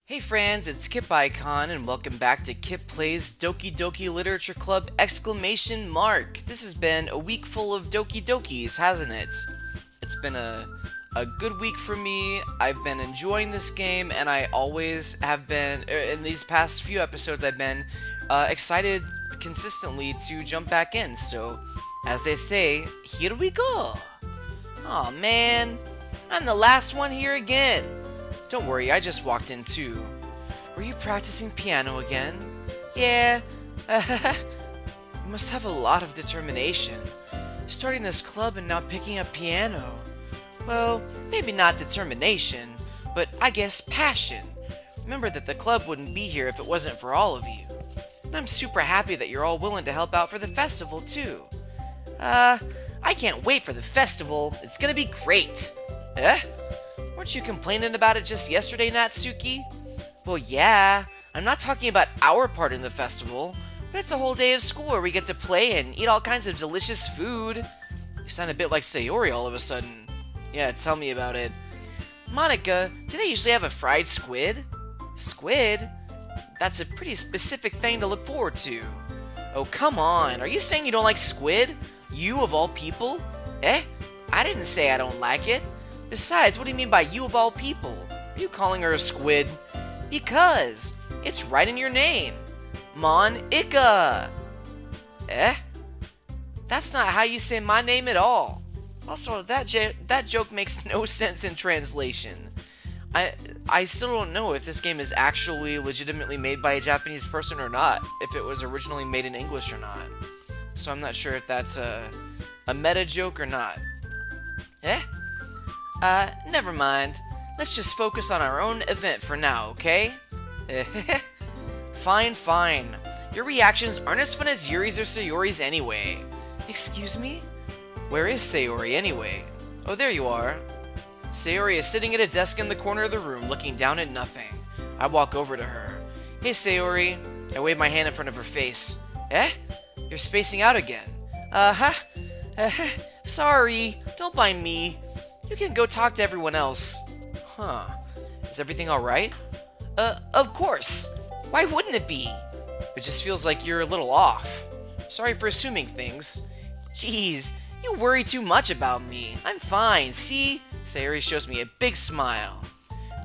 Hey friends, it's Kip Icon and welcome back to Kip Plays Doki Doki Literature Club ! This has been a week full of Doki Dokis, hasn't it? It's been a good week for me. I've been enjoying this game and I always have been, in these past few episodes, I've been excited consistently to jump back in. So, as they say, here we go! Aw man, I'm the last one here again. Don't worry, I just walked in too. Were you practicing piano again? Yeah. You must have a lot of determination. Starting this club and now picking up piano. Well, maybe not determination, but I guess passion. Remember that the club wouldn't be here if it wasn't for all of you. And I'm super happy that you're all willing to help out for the festival too. I can't wait for the festival. It's gonna be great. Weren't you complaining about it just yesterday, Natsuki? Well, yeah. I'm not talking about our part in the festival, but it's a whole day of school where we get to play and eat all kinds of delicious food. You sound a bit like Sayori all of a sudden. Yeah, tell me about it. Monica, do they usually have a fried squid? Squid? That's a pretty specific thing to look forward to. Oh, come on. Are you saying you don't like squid? You of all people? I didn't say I don't like it. Besides, what do you mean by you of all people? Are you calling her a squid? Because it's right in your name. Monica. That's not how you say my name at all. Also, that joke makes no sense in translation. I still don't know if this game is actually legitimately made by a Japanese person or not, if it was originally made in English or not. So I'm not sure if that's a meta joke or not. Never mind. Let's just focus on our own event for now, okay? Fine. Your reactions aren't as fun as Yuri's or Sayori's anyway. Excuse me? Where is Sayori anyway? Oh, there you are. Sayori is sitting at a desk in the corner of the room, looking down at nothing. I walk over to her. Hey, Sayori. I wave my hand in front of her face. You're spacing out again. Sorry. Don't mind me. You can go talk to everyone else. Huh. Is everything alright? Of course. Why wouldn't it be? It just feels like you're a little off. Sorry for assuming things. Jeez, you worry too much about me. I'm fine, see? Sayori shows me a big smile.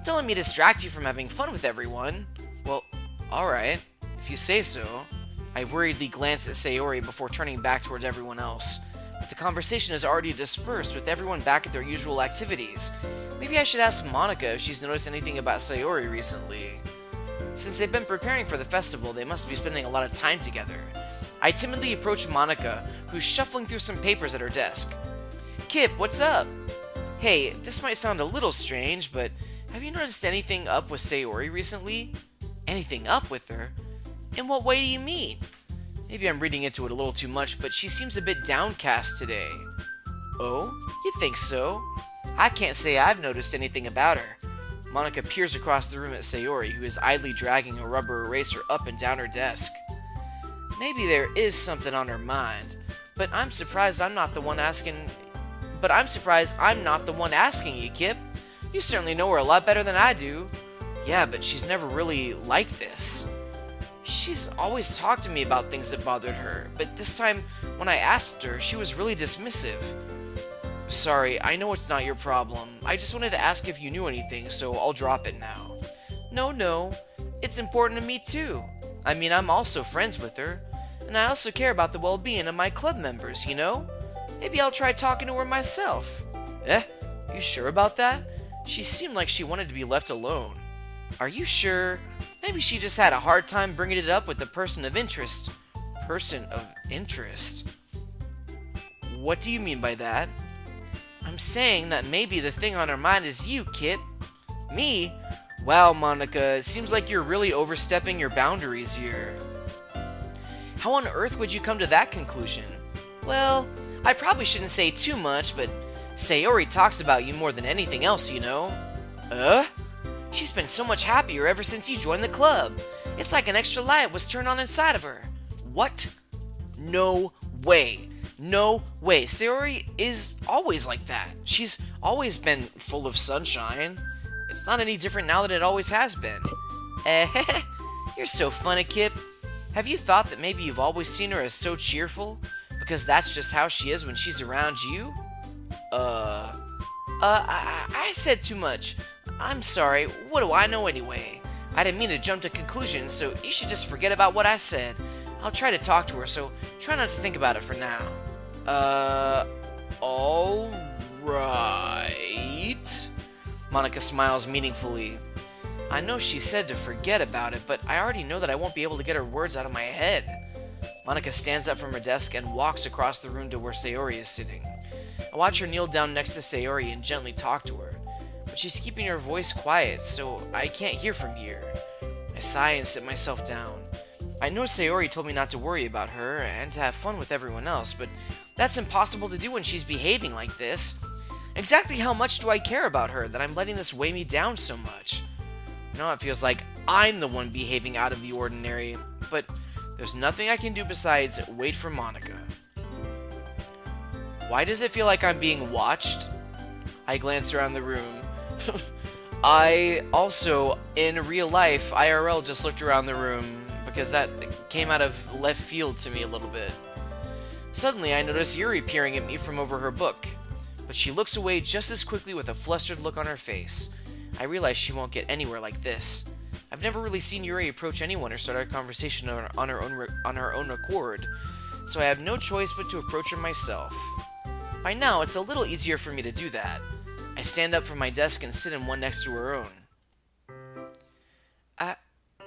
Don't let me distract you from having fun with everyone. Well, alright. If you say so. I worriedly glance at Sayori before turning back towards everyone else. But the conversation is already dispersed with everyone back at their usual activities. Maybe I should ask Monica if she's noticed anything about Sayori recently. Since they've been preparing for the festival, they must be spending a lot of time together. I timidly approach Monica, who's shuffling through some papers at her desk. Kip, what's up? Hey, this might sound a little strange, but have you noticed anything up with Sayori recently? Anything up with her? In what way do you mean? Maybe I'm reading into it a little too much, but she seems a bit downcast today. Oh? You think so? I can't say I've noticed anything about her. Monica peers across the room at Sayori, who is idly dragging a rubber eraser up and down her desk. Maybe there is something on her mind, but I'm surprised I'm not the one asking you, Kip. You certainly know her a lot better than I do. Yeah, but she's never really like this. She's always talked to me about things that bothered her, but this time, when I asked her, she was really dismissive. Sorry, I know it's not your problem. I just wanted to ask if you knew anything, so I'll drop it now. No. It's important to me too. I mean, I'm also friends with her, and I also care about the well-being of my club members, you know? Maybe I'll try talking to her myself. You sure about that? She seemed like she wanted to be left alone. Are you sure? Maybe she just had a hard time bringing it up with the person of interest. Person of interest? What do you mean by that? I'm saying that maybe the thing on her mind is you, Kip. Me? Wow, Monica, it seems like you're really overstepping your boundaries here. How on earth would you come to that conclusion? Well, I probably shouldn't say too much, but Sayori talks about you more than anything else, you know. She's been so much happier ever since you joined the club. It's like an extra light was turned on inside of her. What? No way. No way. Sayori is always like that. She's always been full of sunshine. It's not any different now than it always has been. Eh, you're so funny, Kip. Have you thought that maybe you've always seen her as so cheerful? Because that's just how she is when she's around you? I said too much. I'm sorry, what do I know anyway? I didn't mean to jump to conclusions, so you should just forget about what I said. I'll try to talk to her, so try not to think about it for now. Alright. Monica smiles meaningfully. I know she said to forget about it, but I already know that I won't be able to get her words out of my head. Monica stands up from her desk and walks across the room to where Sayori is sitting. I watch her kneel down next to Sayori and gently talk to her, but she's keeping her voice quiet, so I can't hear from here. I sigh and sit myself down. I know Sayori told me not to worry about her and to have fun with everyone else, but that's impossible to do when she's behaving like this. Exactly how much do I care about her that I'm letting this weigh me down so much? Now it feels like I'm the one behaving out of the ordinary, but there's nothing I can do besides wait for Monica. Why does it feel like I'm being watched? I glance around the room. I also, in real life, IRL, just looked around the room because that came out of left field to me a little bit. Suddenly, I notice Yuri peering at me from over her book, but she looks away just as quickly with a flustered look on her face. I realize she won't get anywhere like this. I've never really seen Yuri approach anyone or start a conversation on her own accord, so I have no choice but to approach her myself. By now, it's a little easier for me to do that. I stand up from my desk and sit in one next to her own.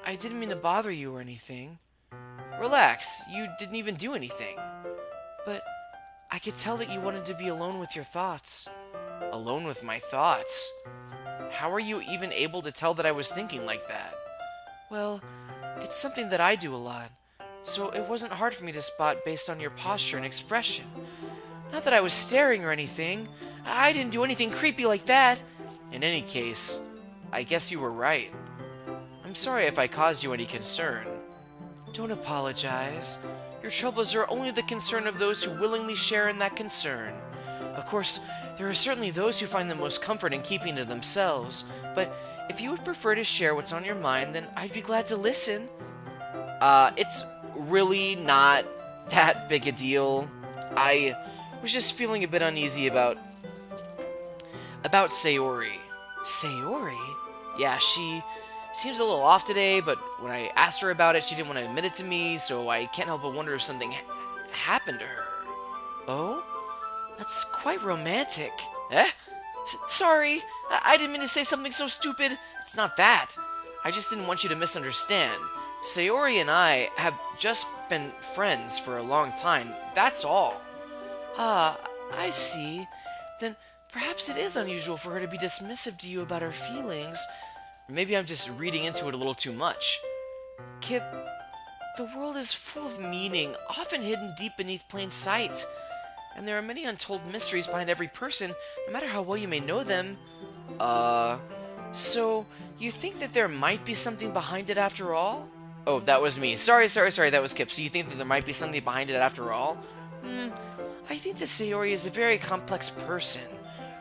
I didn't mean to bother you or anything. Relax, you didn't even do anything. But I could tell that you wanted to be alone with your thoughts. Alone with my thoughts? How are you even able to tell that I was thinking like that? Well, it's something that I do a lot, so it wasn't hard for me to spot based on your posture and expression. Not that I was staring or anything. I didn't do anything creepy like that. In any case, I guess you were right. I'm sorry if I caused you any concern. Don't apologize. Your troubles are only the concern of those who willingly share in that concern. Of course, there are certainly those who find the most comfort in keeping to themselves, but if you would prefer to share what's on your mind, then I'd be glad to listen. It's really not that big a deal. I was just feeling a bit uneasy about Sayori. Sayori? Yeah, she seems a little off today, but when I asked her about it, she didn't want to admit it to me, so I can't help but wonder if something happened to her. Oh? That's quite romantic. Sorry, I didn't mean to say something so stupid. It's not that. I just didn't want you to misunderstand. Sayori and I have just been friends for a long time, that's all. Ah, I see. Then perhaps it is unusual for her to be dismissive to you about her feelings. Maybe I'm just reading into it a little too much. Kip, the world is full of meaning, often hidden deep beneath plain sight. And there are many untold mysteries behind every person, no matter how well you may know them. So you think that there might be something behind it after all? Oh, that was me. Sorry, that was Kip. So you think that there might be something behind it after all? I think that Sayori is a very complex person.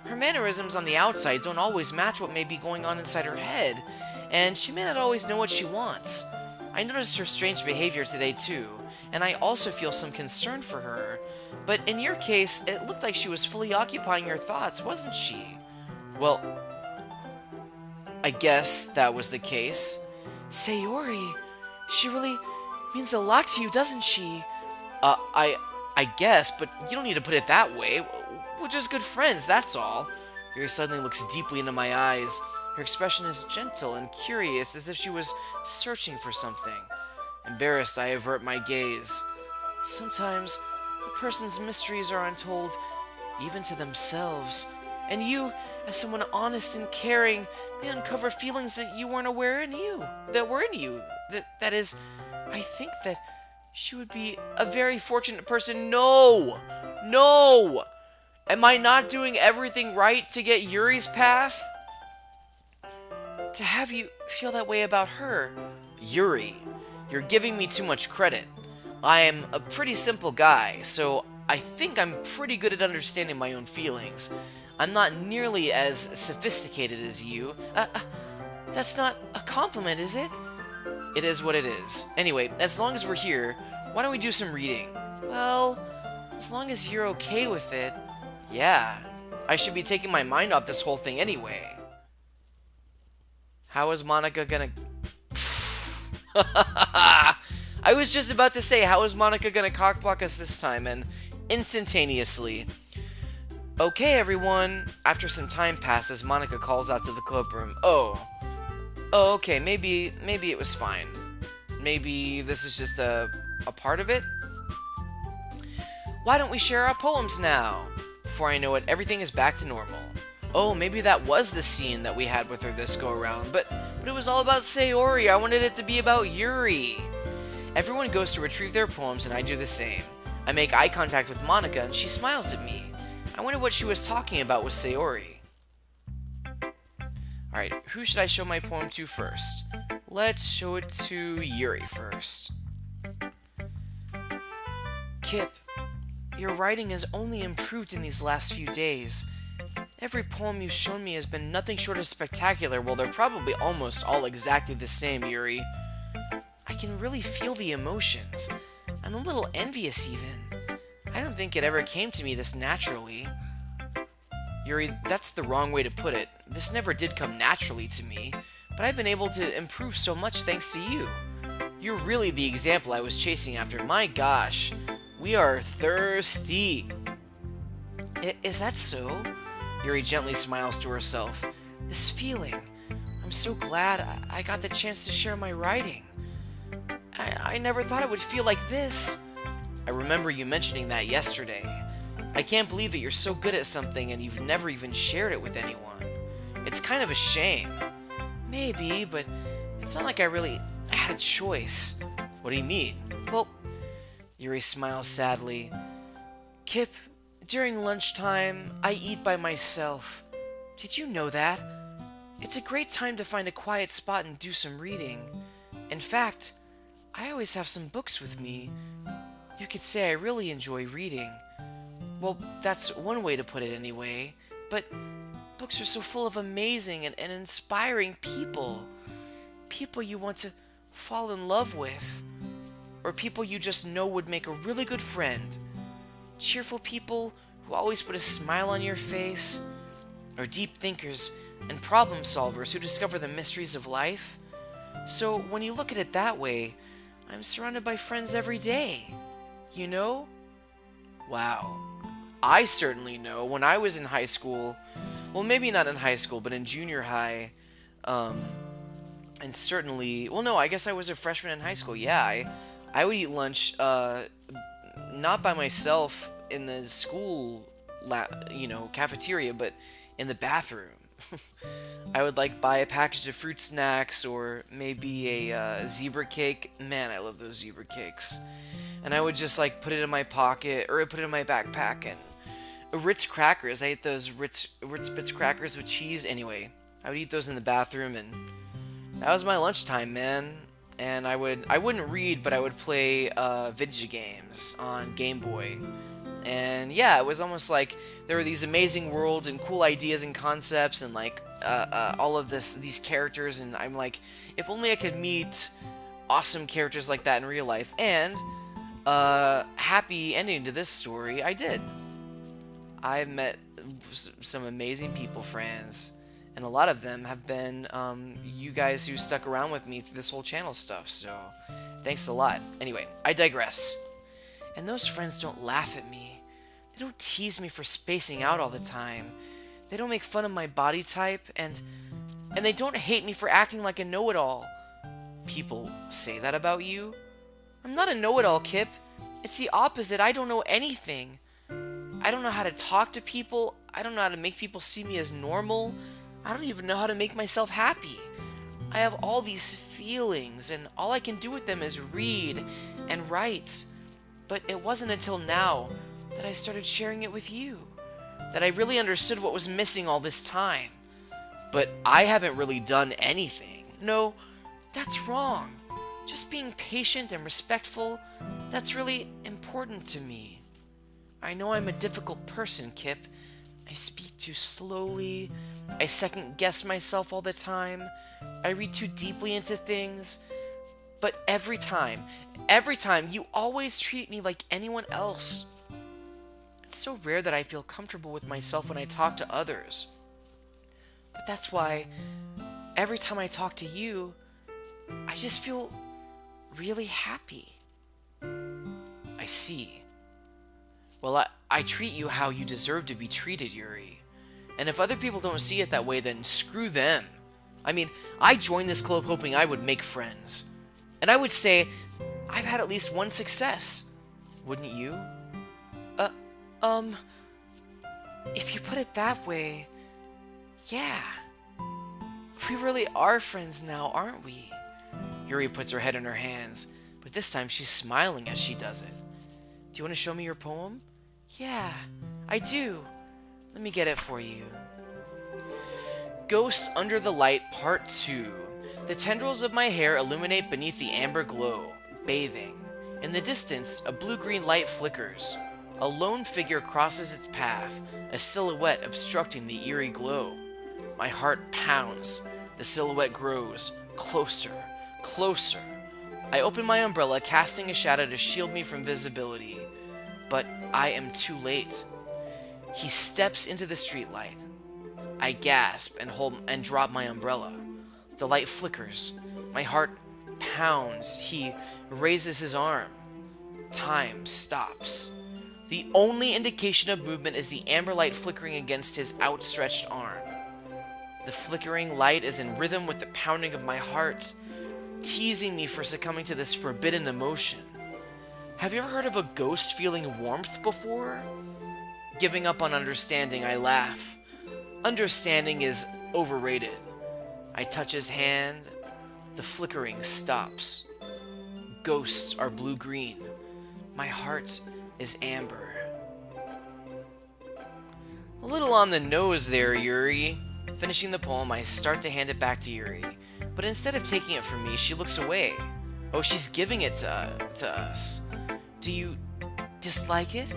Her mannerisms on the outside don't always match what may be going on inside her head, and she may not always know what she wants. I noticed her strange behavior today too, and I also feel some concern for her. But in your case, it looked like she was fully occupying your thoughts, wasn't she? Well, I guess that was the case. Sayori, she really means a lot to you, doesn't she? I guess, but you don't need to put it that way. We're just good friends, that's all. Yuri suddenly looks deeply into my eyes. Her expression is gentle and curious, as if she was searching for something. Embarrassed, I avert my gaze. Sometimes, a person's mysteries are untold, even to themselves. And you, as someone honest and caring, may uncover feelings that you weren't aware in you. That is, I think that she would be a very fortunate person. No! Am I not doing everything right to get Yuri's path? To have you feel that way about her. Yuri, you're giving me too much credit. I am a pretty simple guy, so I think I'm pretty good at understanding my own feelings. I'm not nearly as sophisticated as you. That's not a compliment, is it? It is what it is. Anyway, as long as we're here, why don't we do some reading? Well, as long as you're okay with it, yeah. I should be taking my mind off this whole thing anyway. How is Monica gonna... I was just about to say, how is Monica gonna cockblock us this time, and instantaneously. Okay, everyone. After some time passes, Monica calls out to the clubroom. Oh, okay, maybe it was fine. Maybe this is just a part of it? Why don't we share our poems now? Before I know it, everything is back to normal. Oh, maybe that was the scene that we had with her this go-around, but it was all about Sayori. I wanted it to be about Yuri. Everyone goes to retrieve their poems, and I do the same. I make eye contact with Monica, and she smiles at me. I wonder what she was talking about with Sayori. Alright, who should I show my poem to first? Let's show it to Yuri first. Kip, your writing has only improved in these last few days. Every poem you've shown me has been nothing short of spectacular, while they're probably almost all exactly the same, Yuri. I can really feel the emotions. I'm a little envious even. I don't think it ever came to me this naturally. Yuri, that's the wrong way to put it. This never did come naturally to me, but I've been able to improve so much thanks to you. You're really the example I was chasing after. My gosh, we are thirsty. Is that so? Yuri gently smiles to herself. This feeling. I'm so glad I got the chance to share my writing. I never thought it would feel like this. I remember you mentioning that yesterday. I can't believe that you're so good at something and you've never even shared it with anyone. It's kind of a shame. Maybe, but it's not like I really had a choice. What do you mean? Well, Yuri smiles sadly. Kip, during lunchtime, I eat by myself. Did you know that? It's a great time to find a quiet spot and do some reading. In fact, I always have some books with me. You could say I really enjoy reading. Well, that's one way to put it anyway, but books are so full of amazing and inspiring people. People you want to fall in love with, or people you just know would make a really good friend. Cheerful people who always put a smile on your face, or deep thinkers and problem solvers who discover the mysteries of life. So when you look at it that way, I'm surrounded by friends every day. You know? Wow. I certainly know. When I was in high school, well, maybe not in high school, but in junior high, and certainly, well, no, I guess I was a freshman in high school. Yeah, I would eat lunch, not by myself in the school, cafeteria, but in the bathroom. I would buy a package of fruit snacks or maybe a zebra cake. Man, I love those zebra cakes. And I would just put it in my pocket or put it in my backpack. And Ritz crackers, I ate those Ritz Bits crackers with cheese. Anyway, I would eat those in the bathroom, and that was my lunchtime, man. And I wouldn't read, but I would play video games on Game Boy. And yeah, it was almost like there were these amazing worlds and cool ideas and concepts and all of these characters, and I'm like, if only I could meet awesome characters like that in real life. And happy ending to this story, I did. I met some amazing people, friends, and a lot of them have been you guys who stuck around with me through this whole channel stuff, so thanks a lot. Anyway, I digress. And those friends don't laugh at me. They don't tease me for spacing out all the time. They don't make fun of my body type, and they don't hate me for acting like a know-it-all. People say that about you? I'm not a know-it-all, Kip. It's the opposite. I don't know anything. I don't know how to talk to people. I don't know how to make people see me as normal. I don't even know how to make myself happy. I have all these feelings, and all I can do with them is read and write. But it wasn't until now that I started sharing it with you that I really understood what was missing all this time. But I haven't really done anything. No, that's wrong. Just being patient and respectful, that's really important to me. I know I'm a difficult person, Kip. I speak too slowly. I second-guess myself all the time. I read too deeply into things. But every time, you always treat me like anyone else. It's so rare that I feel comfortable with myself when I talk to others. But that's why every time I talk to you, I just feel really happy. I see. Well, I treat you how you deserve to be treated, Yuri. And if other people don't see it that way, then screw them. I mean, I joined this club hoping I would make friends. And I would say, I've had at least one success. Wouldn't you? If you put it that way, yeah. We really are friends now, aren't we? Yuri puts her head in her hands, but this time she's smiling as she does it. Do you want to show me your poem? Yeah, I do. Let me get it for you. Ghost Under the Light, Part 2. The tendrils of my hair illuminate beneath the amber glow, bathing. In the distance, a blue-green light flickers. A lone figure crosses its path, a silhouette obstructing the eerie glow. My heart pounds. The silhouette grows. Closer. Closer. I open my umbrella, casting a shadow to shield me from visibility. But I am too late. He steps into the streetlight. I gasp and drop my umbrella. The light flickers. My heart pounds. He raises his arm. Time stops. The only indication of movement is the amber light flickering against his outstretched arm. The flickering light is in rhythm with the pounding of my heart, teasing me for succumbing to this forbidden emotion. Have you ever heard of a ghost feeling warmth before? Giving up on understanding, I laugh. Understanding is overrated. I touch his hand. The flickering stops. Ghosts are blue-green. My heart is amber. A little on the nose there, Yuri. Finishing the poem, I start to hand it back to Yuri. But instead of taking it from me, she looks away. Oh, she's giving it to us. Do you dislike it?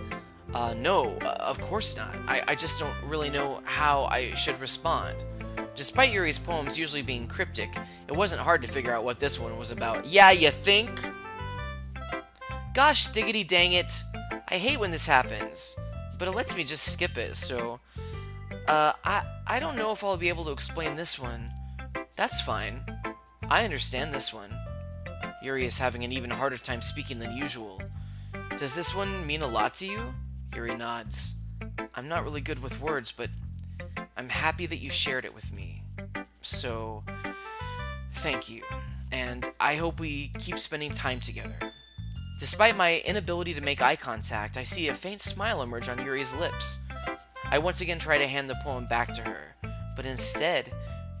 No, of course not. I just don't really know how I should respond. Despite Yuri's poems usually being cryptic, it wasn't hard to figure out what this one was about. Yeah, you think? Gosh diggity dang it. I hate when this happens, but it lets me just skip it, so... I don't know if I'll be able to explain this one. That's fine. I understand this one. Yuri is having an even harder time speaking than usual. Does this one mean a lot to you? Yuri nods. I'm not really good with words, but I'm happy that you shared it with me. So, thank you. And I hope we keep spending time together. Despite my inability to make eye contact, I see a faint smile emerge on Yuri's lips. I once again try to hand the poem back to her, but instead,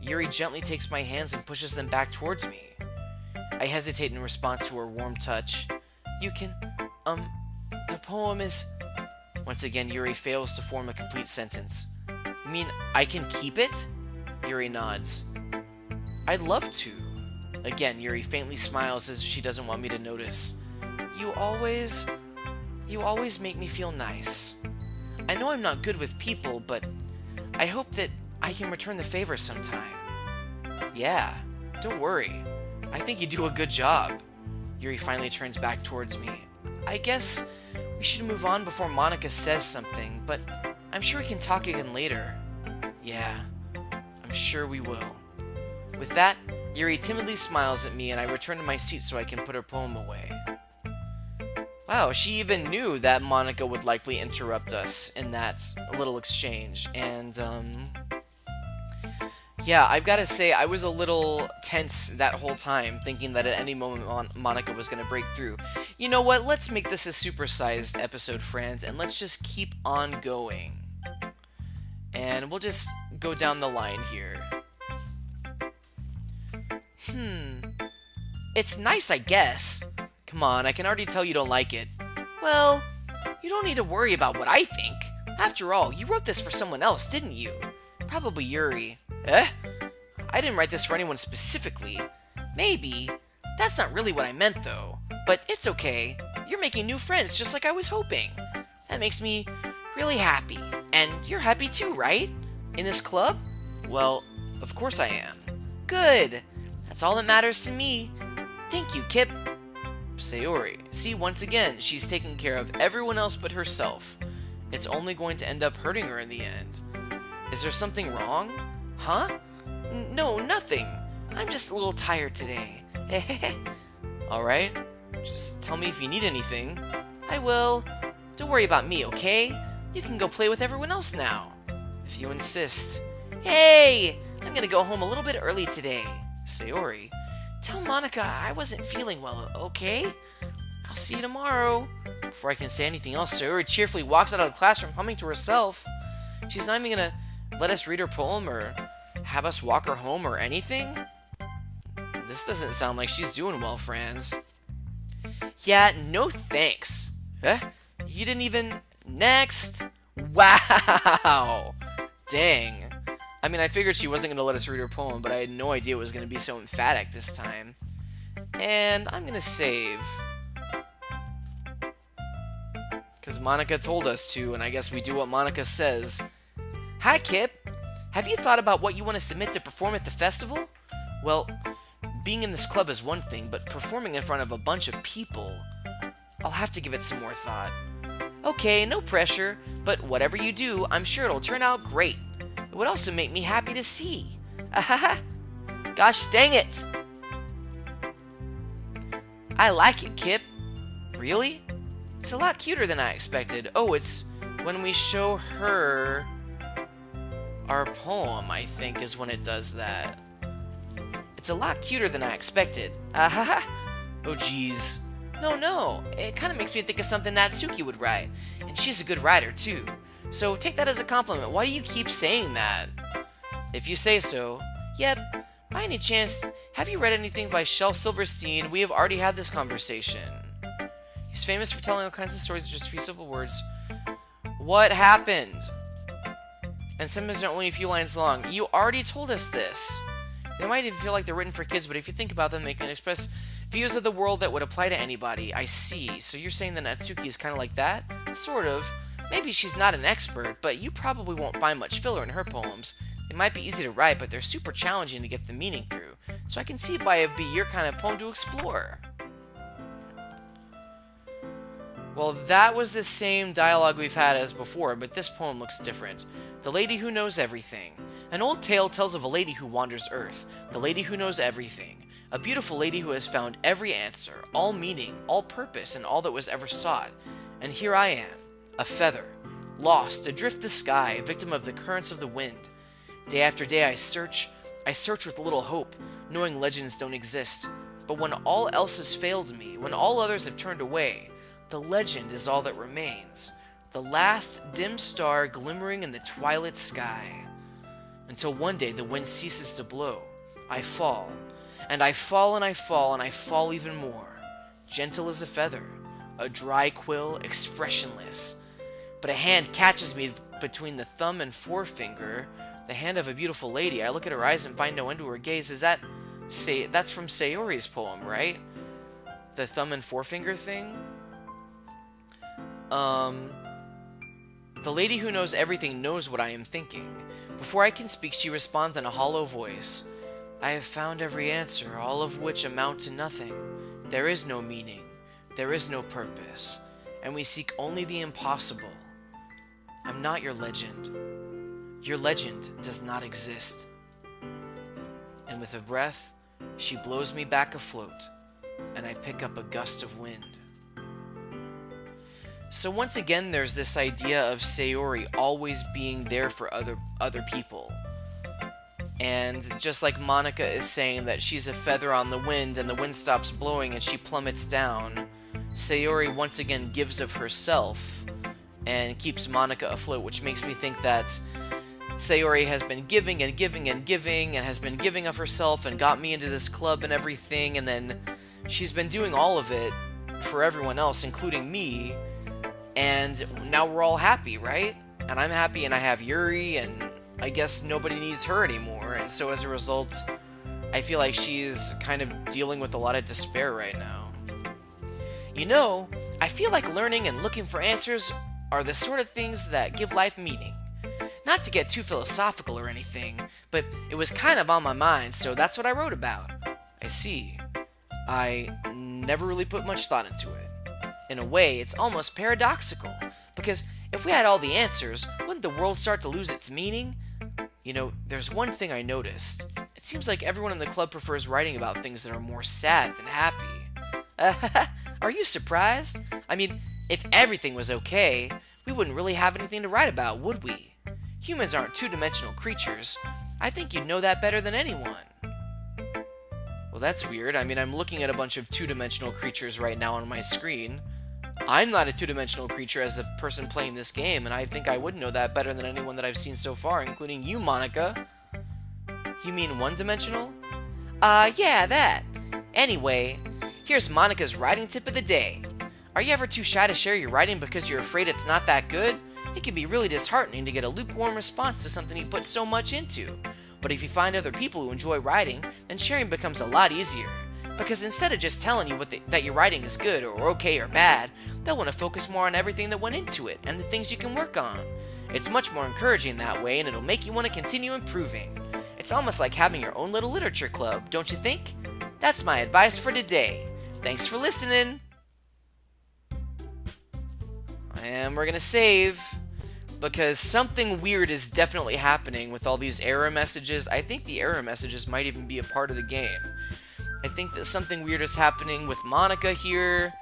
Yuri gently takes my hands and pushes them back towards me. I hesitate in response to her warm touch. You can, the poem is... Once again, Yuri fails to form a complete sentence. You mean I can keep it? Yuri nods. I'd love to. Again, Yuri faintly smiles as if she doesn't want me to notice. You always make me feel nice. I know I'm not good with people, but I hope that I can return the favor sometime. Yeah, don't worry. I think you do a good job. Yuri finally turns back towards me. I guess we should move on before Monica says something, but I'm sure we can talk again later. Yeah, I'm sure we will. With that, Yuri timidly smiles at me and I return to my seat so I can put her poem away. Wow, she even knew that Monica would likely interrupt us in that little exchange, and, yeah, I've got to say, I was a little tense that whole time, thinking that at any moment Monica was going to break through. You know what, let's make this a supersized episode, friends, and let's just keep on going. And we'll just go down the line here. It's nice, I guess. Come on, I can already tell you don't like it. Well, you don't need to worry about what I think. After all, you wrote this for someone else, didn't you? Probably Yuri. Eh? I didn't write this for anyone specifically. Maybe. That's not really what I meant, though. But it's okay. You're making new friends just like I was hoping. That makes me really happy. And you're happy too, right? In this club? Well, of course I am. Good. That's all that matters to me. Thank you, Kip. Sayori. See, once again, she's taking care of everyone else but herself. It's only going to end up hurting her in the end. Is there something wrong? Huh? No, nothing. I'm just a little tired today. Alright, just tell me if you need anything. I will. Don't worry about me, okay? You can go play with everyone else now. If you insist. Hey! I'm gonna go home a little bit early today. Sayori. Tell Monica I wasn't feeling well, okay? I'll see you tomorrow. Before I can say anything else, Sayori cheerfully walks out of the classroom humming to herself. She's not even gonna let us read her poem or have us walk her home or anything? This doesn't sound like she's doing well, Franz. Yeah, no thanks. You didn't even... Next! Wow! Dang. I mean, I figured she wasn't going to let us read her poem, but I had no idea it was going to be so emphatic this time. And I'm going to save. Because Monica told us to, and I guess we do what Monica says. Hi, Kip. Have you thought about what you want to submit to perform at the festival? Well, being in this club is one thing, but performing in front of a bunch of people... I'll have to give it some more thought. Okay, no pressure, but whatever you do, I'm sure it'll turn out great. It would also make me happy to see. Ahaha! Gosh dang it! I like it, Kip. Really? It's a lot cuter than I expected. Oh, it's when we show her our poem, I think, is when it does that. It's a lot cuter than I expected. Ahaha! Oh, jeez. No, it kind of makes me think of something Natsuki would write, and she's a good writer, too. So take that as a compliment. Why do you keep saying that? If you say so. Yep. By any chance, have you read anything by Shel Silverstein? We have already had this conversation. He's famous for telling all kinds of stories with just a few simple words. What happened? And sometimes they're only a few lines long. You already told us this. They might even feel like they're written for kids, but if you think about them, they can express views of the world that would apply to anybody. I see. So you're saying that Natsuki is kind of like that? Sort of. Maybe she's not an expert, but you probably won't find much filler in her poems. They might be easy to write, but they're super challenging to get the meaning through. So I can see why it'd be your kind of poem to explore. Well, that was the same dialogue we've had as before, but this poem looks different. The Lady Who Knows Everything. An old tale tells of a lady who wanders Earth. The lady who knows everything. A beautiful lady who has found every answer, all meaning, all purpose, and all that was ever sought. And here I am, a feather, lost, adrift the sky, a victim of the currents of the wind. Day after day I search with little hope, knowing legends don't exist. But when all else has failed me, when all others have turned away, the legend is all that remains. The last dim star glimmering in the twilight sky. Until one day the wind ceases to blow. I fall. And I fall and I fall and I fall even more. Gentle as a feather. A dry quill, expressionless. But a hand catches me between the thumb and forefinger. The hand of a beautiful lady. I look at her eyes and find no end to her gaze. That's from Sayori's poem, right? The thumb and forefinger thing? The lady who knows everything knows what I am thinking. Before I can speak, she responds in a hollow voice. I have found every answer, all of which amount to nothing. There is no meaning. There is no purpose. And we seek only the impossible. I'm not your legend. Your legend does not exist. And with a breath, she blows me back afloat, and I pick up a gust of wind. So once again, there's this idea of Sayori always being there for other people. And just like Monica is saying that she's a feather on the wind and the wind stops blowing and she plummets down, Sayori once again gives of herself and keeps Monica afloat, which makes me think that Sayori has been giving and giving and giving and has been giving of herself and got me into this club and everything, and then she's been doing all of it for everyone else, including me, and now we're all happy, right? And I'm happy and I have Yuri, and I guess nobody needs her anymore, and so as a result, I feel like she's kind of dealing with a lot of despair right now. You know, I feel like learning and looking for answers are the sort of things that give life meaning. Not to get too philosophical or anything, but it was kind of on my mind, so that's what I wrote about. I see. I never really put much thought into it. In a way, it's almost paradoxical, because if we had all the answers, wouldn't the world start to lose its meaning? You know, there's one thing I noticed. It seems like everyone in the club prefers writing about things that are more sad than happy. Are you surprised? I mean, if everything was okay, we wouldn't really have anything to write about, would we? Humans aren't two-dimensional creatures. I think you'd know that better than anyone. Well, that's weird. I mean, I'm looking at a bunch of two-dimensional creatures right now on my screen. I'm not a two-dimensional creature as the person playing this game, and I think I would know that better than anyone that I've seen so far, including you, Monica. You mean one-dimensional? Yeah, that. Anyway, here's Monica's writing tip of the day. Are you ever too shy to share your writing because you're afraid it's not that good? It can be really disheartening to get a lukewarm response to something you put so much into. But if you find other people who enjoy writing, then sharing becomes a lot easier. Because instead of just telling you that your writing is good or okay or bad, they'll want to focus more on everything that went into it and the things you can work on. It's much more encouraging that way, and it'll make you want to continue improving. It's almost like having your own little literature club, don't you think? That's my advice for today. Thanks for listening! And we're gonna save, because something weird is definitely happening with all these error messages. I think the error messages might even be a part of the game. I think that something weird is happening with Monica here.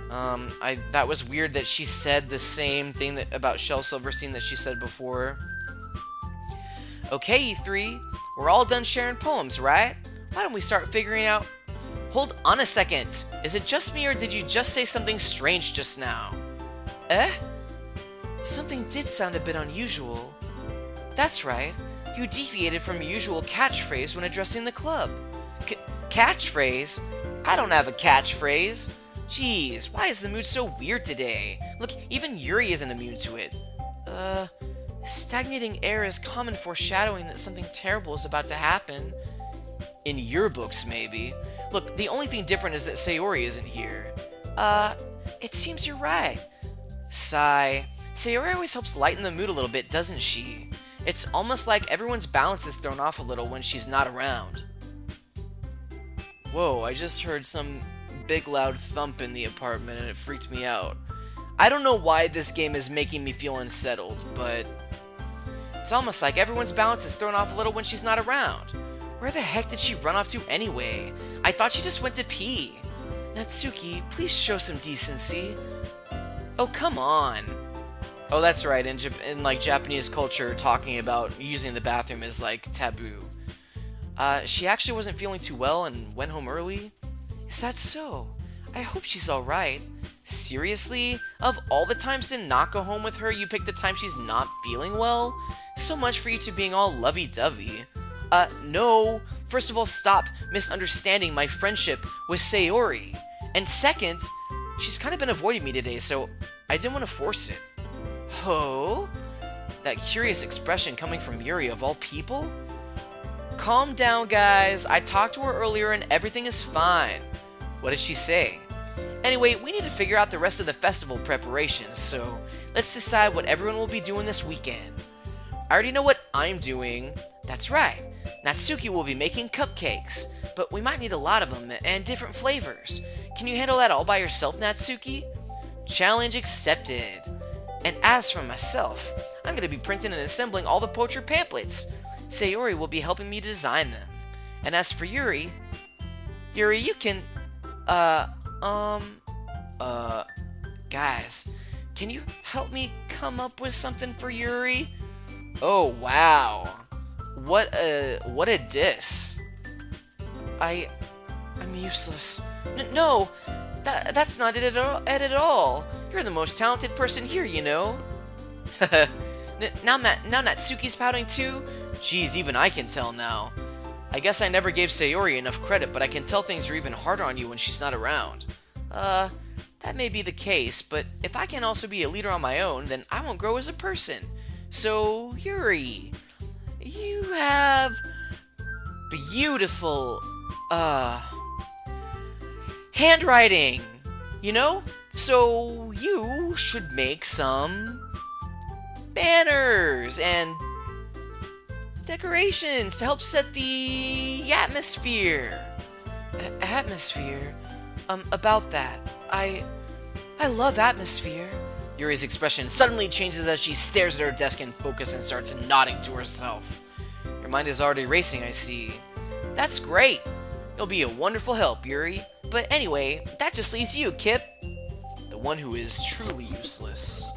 That was weird that she said the same thing about Shel Silverstein that she said before. Okay, E3, we're all done sharing poems, right? Why don't we start figuring out... Hold on a second. Is it just me, or did you just say something strange just now? Eh? Something did sound a bit unusual. That's right. You deviated from your usual catchphrase when addressing the club. Catchphrase? I don't have a catchphrase. Jeez, why is the mood so weird today? Look, even Yuri isn't immune to it. Stagnating air is common foreshadowing that something terrible is about to happen. In your books, maybe. Look, the only thing different is that Sayori isn't here. It seems you're right. Sigh. Sayori always helps lighten the mood a little bit, doesn't she? It's almost like everyone's balance is thrown off a little when she's not around. Whoa, I just heard some big loud thump in the apartment and it freaked me out. I don't know why this game is making me feel unsettled, but it's almost like everyone's balance is thrown off a little when she's not around. Where the heck did she run off to anyway? I thought she just went to pee. Natsuki, please show some decency. Oh, come on. Oh, that's right. In like Japanese culture, talking about using the bathroom is like taboo. She actually wasn't feeling too well and went home early? Is that so? I hope she's alright. Seriously? Of all the times to not go home with her, you picked the time she's not feeling well? So much for you two being all lovey-dovey. No. First of all, stop misunderstanding my friendship with Sayori. And second, she's kind of been avoiding me today, so I didn't want to force it. Ho? That curious expression coming from Yuri of all people? Calm down, guys. I talked to her earlier and everything is fine. What did she say? Anyway, we need to figure out the rest of the festival preparations, so let's decide what everyone will be doing this weekend. I already know what I'm doing. That's right. Natsuki will be making cupcakes, but we might need a lot of them and different flavors. Can you handle that all by yourself, Natsuki? Challenge accepted. And as for myself, I'm going to be printing and assembling all the poacher pamphlets. Sayori will be helping me design them. And as for Yuri, you can, guys, can you help me come up with something for Yuri? Oh, wow. What a diss. I'm useless. No, that's not it at all. You're the most talented person here, you know. Now Natsuki's pouting too? Jeez, even I can tell now. I guess I never gave Sayori enough credit, but I can tell things are even harder on you when she's not around. That may be the case, but if I can also be a leader on my own, then I won't grow as a person. So, Yuri, you have beautiful, handwriting, you know? So, you should make some banners and decorations to help set the atmosphere. Atmosphere? About that. I love atmosphere. Yuri's expression suddenly changes as she stares at her desk in focus and starts nodding to herself. Your mind is already racing, I see. That's great. You'll be a wonderful help, Yuri. But anyway, that just leaves you, Kip. The one who is truly useless.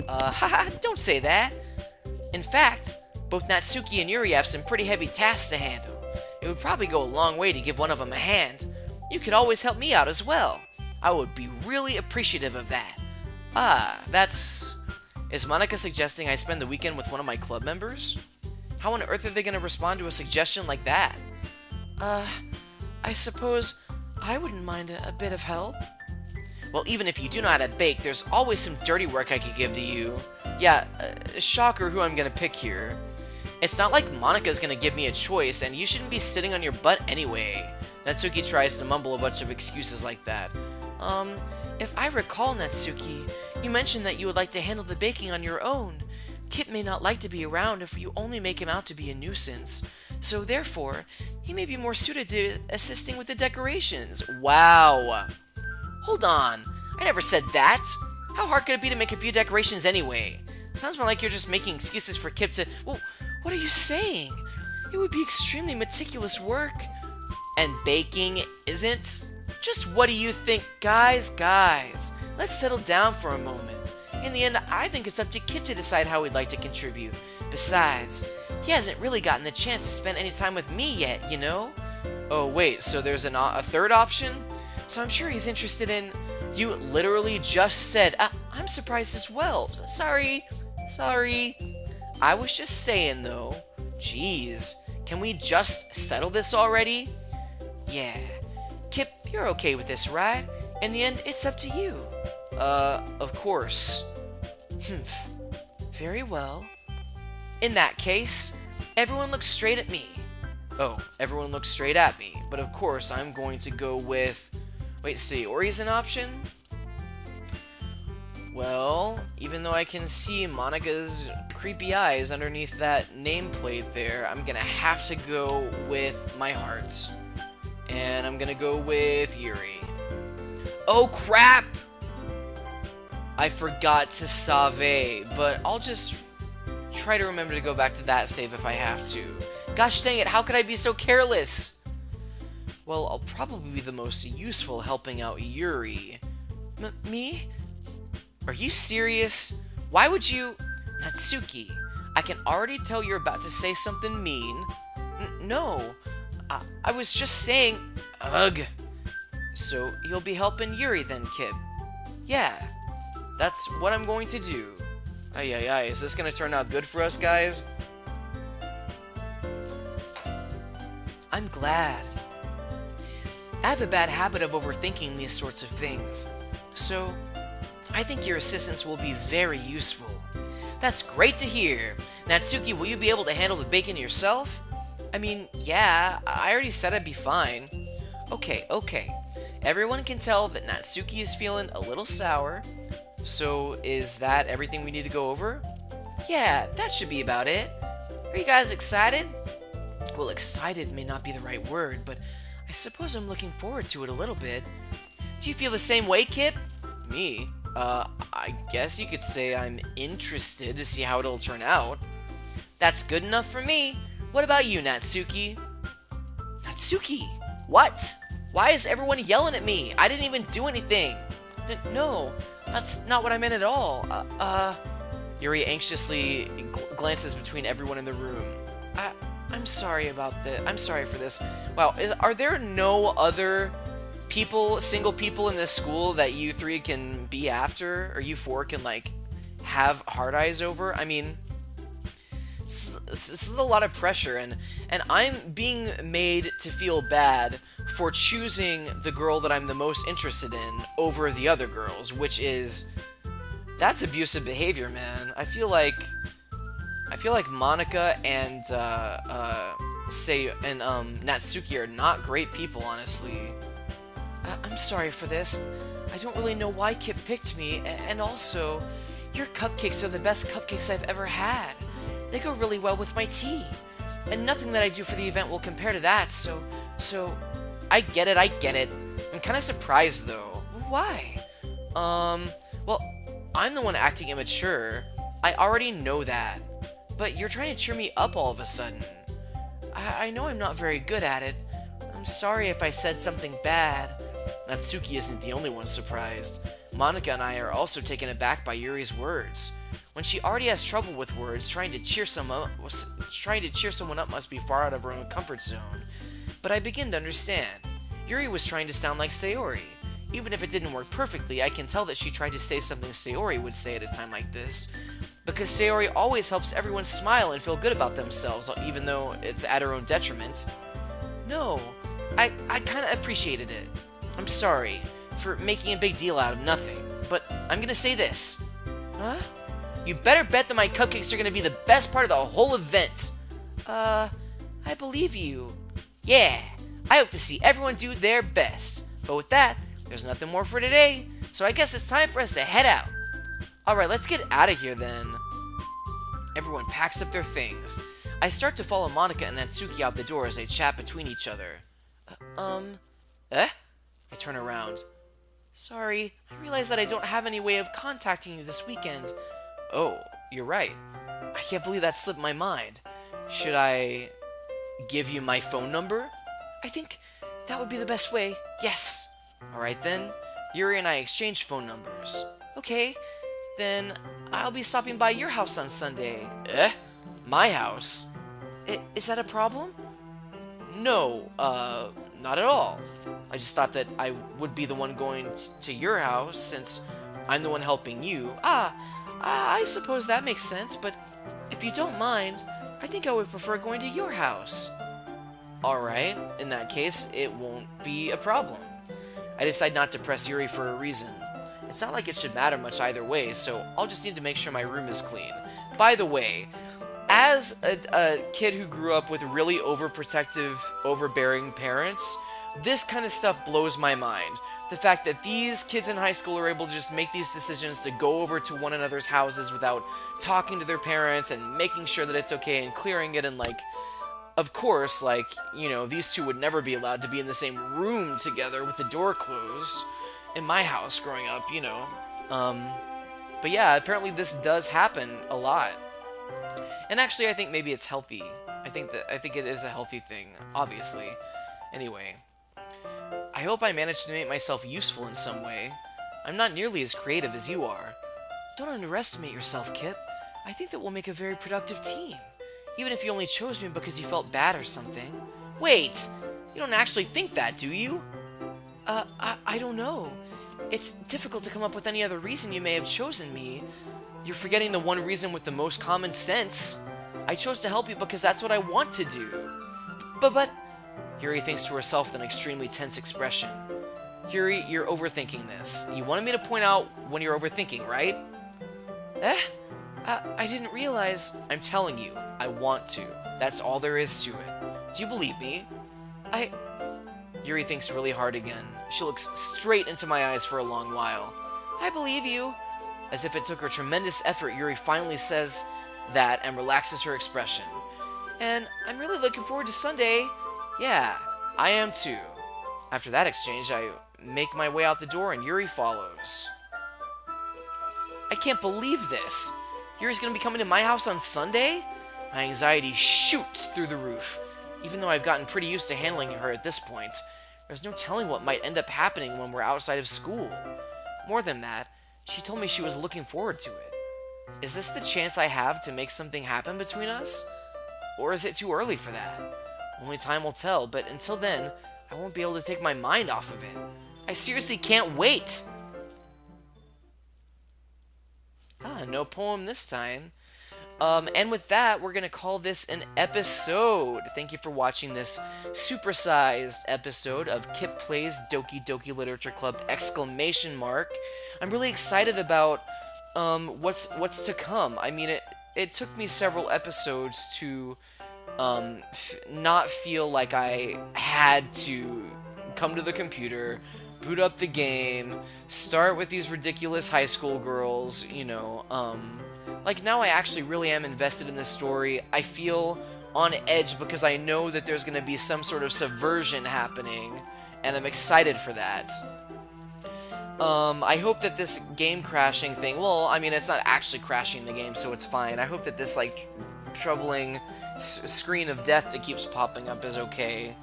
Haha, don't say that. In fact, both Natsuki and Yuri have some pretty heavy tasks to handle. It would probably go a long way to give one of them a hand. You could always help me out as well. I would be really appreciative of that. That's... Is Monika suggesting I spend the weekend with one of my club members? How on earth are they going to respond to a suggestion like that? I suppose I wouldn't mind a bit of help. Well, even if you do know how to bake, there's always some dirty work I could give to you. Yeah, shocker who I'm going to pick here. It's not like Monika's going to give me a choice, and you shouldn't be sitting on your butt anyway. Natsuki tries to mumble a bunch of excuses like that. If I recall, Natsuki, you mentioned that you would like to handle the baking on your own. Kip may not like to be around if you only make him out to be a nuisance. So therefore, he may be more suited to assisting with the decorations. Wow. Hold on. I never said that. How hard could it be to make a few decorations anyway? Sounds more like you're just making excuses for Kip to... Well, what are you saying? It would be extremely meticulous work. And baking isn't? Just what do you think? Guys, let's settle down for a moment. In the end, I think it's up to Kip to decide how he'd like to contribute. Besides, he hasn't really gotten the chance to spend any time with me yet, you know? Oh wait, so there's a third option? So I'm sure he's interested in... You literally just said... I'm surprised as well. Sorry. I was just saying though. Jeez, can we just settle this already? Yeah. Kip, you're okay with this, right? In the end, it's up to you. Of course. Very well. In that case, everyone looks straight at me. Oh, everyone looks straight at me. But of course, I'm going to go with... Wait, Sayori's an option? Well, even though I can see Monika's creepy eyes underneath that nameplate there, I'm gonna have to go with my heart. And I'm gonna go with Yuri. Oh crap! I forgot to save, but I'll just try to remember to go back to that save if I have to. Gosh dang it, how could I be so careless? Well, I'll probably be the most useful helping out Yuri. Me? Are you serious? Why would you... Natsuki, I can already tell you're about to say something mean. No, I was just saying... Ugh. So, you'll be helping Yuri then, Kip? Yeah, that's what I'm going to do. Ay, is this gonna turn out good for us, guys? I'm glad. I have a bad habit of overthinking these sorts of things, so I think your assistance will be very useful. That's great to hear. Natsuki, will you be able to handle the bacon yourself? I mean, yeah, I already said I'd be fine. Okay. Everyone can tell that Natsuki is feeling a little sour. So, is that everything we need to go over? Yeah, that should be about it. Are you guys excited? Well, excited may not be the right word, but I suppose I'm looking forward to it a little bit. Do you feel the same way, Kip? Me? I guess you could say I'm interested to see how it'll turn out. That's good enough for me. What about you, Natsuki? Natsuki? What? Why is everyone yelling at me? I didn't even do anything. No, that's not what I meant at all. Yuri anxiously glances between everyone in the room. I'm sorry about this. I'm sorry for this. Wow, are there no other people, single people in this school that you three can be after, or you four can, like, have hard eyes over? I mean, this is a lot of pressure, and I'm being made to feel bad for choosing the girl that I'm the most interested in over the other girls, which is... That's abusive behavior, man. I feel like Monika and Natsuki are not great people, honestly. I'm sorry for this. I don't really know why Kip picked me, and also, your cupcakes are the best cupcakes I've ever had. They go really well with my tea. And nothing that I do for the event will compare to that, so So, I get it. I'm kind of surprised, though. Why? Well, I'm the one acting immature. I already know that. But you're trying to cheer me up all of a sudden. I know I'm not very good at it. I'm sorry if I said something bad. Natsuki isn't the only one surprised. Monika and I are also taken aback by Yuri's words. When she already has trouble with words, trying to cheer someone up must be far out of her own comfort zone. But I begin to understand. Yuri was trying to sound like Sayori. Even if it didn't work perfectly, I can tell that she tried to say something Sayori would say at a time like this. Because Sayori always helps everyone smile and feel good about themselves, even though it's at her own detriment. No, I kinda appreciated it. I'm sorry for making a big deal out of nothing, but I'm gonna say this. Huh? You better bet that my cupcakes are gonna be the best part of the whole event. I believe you. Yeah, I hope to see everyone do their best. But with that, there's nothing more for today, so I guess it's time for us to head out. Alright, let's get out of here then. Everyone packs up their things. I start to follow Monika and Natsuki out the door as they chat between each other. I turn around. Sorry, I realize that I don't have any way of contacting you this weekend. Oh, you're right. I can't believe that slipped my mind. Should I give you my phone number? I think that would be the best way, yes. Alright then, Yuri and I exchange phone numbers. Okay, then I'll be stopping by your house on Sunday. My house? Is that a problem? No, not at all. I just thought that I would be the one going to your house since I'm the one helping you. I suppose that makes sense, but if you don't mind, I think I would prefer going to your house. Alright, in that case, it won't be a problem. I decide not to press Yuri for a reason. It's not like it should matter much either way, so I'll just need to make sure my room is clean. By the way, as a kid who grew up with really overprotective, overbearing parents, this kind of stuff blows my mind. The fact that these kids in high school are able to just make these decisions to go over to one another's houses without talking to their parents and making sure that it's okay and clearing it, and like, of course, like, you know, these two would never be allowed to be in the same room together with the door closed in my house growing up, you know. But yeah, apparently this does happen a lot. And actually, I think maybe it's healthy. I think it is a healthy thing, obviously. Anyway, I hope I managed to make myself useful in some way. I'm not nearly as creative as you are. Don't underestimate yourself, Kip. I think that we'll make a very productive team. Even if you only chose me because you felt bad or something. Wait! You don't actually think that, do you? I don't know. It's difficult to come up with any other reason you may have chosen me. You're forgetting the one reason with the most common sense. I chose to help you because that's what I want to do. But... Yuri thinks to herself with an extremely tense expression. Yuri, you're overthinking this. You wanted me to point out when you're overthinking, right? I didn't realize. I'm telling you, I want to. That's all there is to it. Do you believe me? Yuri thinks really hard again. She looks straight into my eyes for a long while. I believe you. As if it took her tremendous effort, Yuri finally says that and relaxes her expression. And I'm really looking forward to Sunday. Yeah, I am too. After that exchange, I make my way out the door and Yuri follows. I can't believe this. Yuri's gonna be coming to my house on Sunday? My anxiety shoots through the roof. Even though I've gotten pretty used to handling her at this point, there's no telling what might end up happening when we're outside of school. More than that, she told me she was looking forward to it. Is this the chance I have to make something happen between us? Or is it too early for that? Only time will tell, but until then, I won't be able to take my mind off of it. I seriously can't wait! No poem this time. And with that, we're gonna call this an episode. Thank you for watching this supersized episode of Kip Plays Doki Doki Literature Club ! I'm really excited about what's to come. I mean, it took me several episodes to not feel like I had to come to the computer, boot up the game, start with these ridiculous high school girls, you know, like now I actually really am invested in this story. I feel on edge because I know that there's going to be some sort of subversion happening, and I'm excited for that. I hope that this game crashing thing, well, I mean, it's not actually crashing the game, so it's fine. I hope that this, like, troubling screen of death that keeps popping up is okay.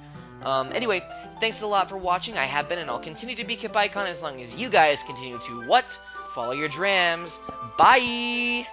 Anyway, thanks a lot for watching. I have been, and I'll continue to be KipIcon as long as you guys continue to, what? Follow your drams. Bye!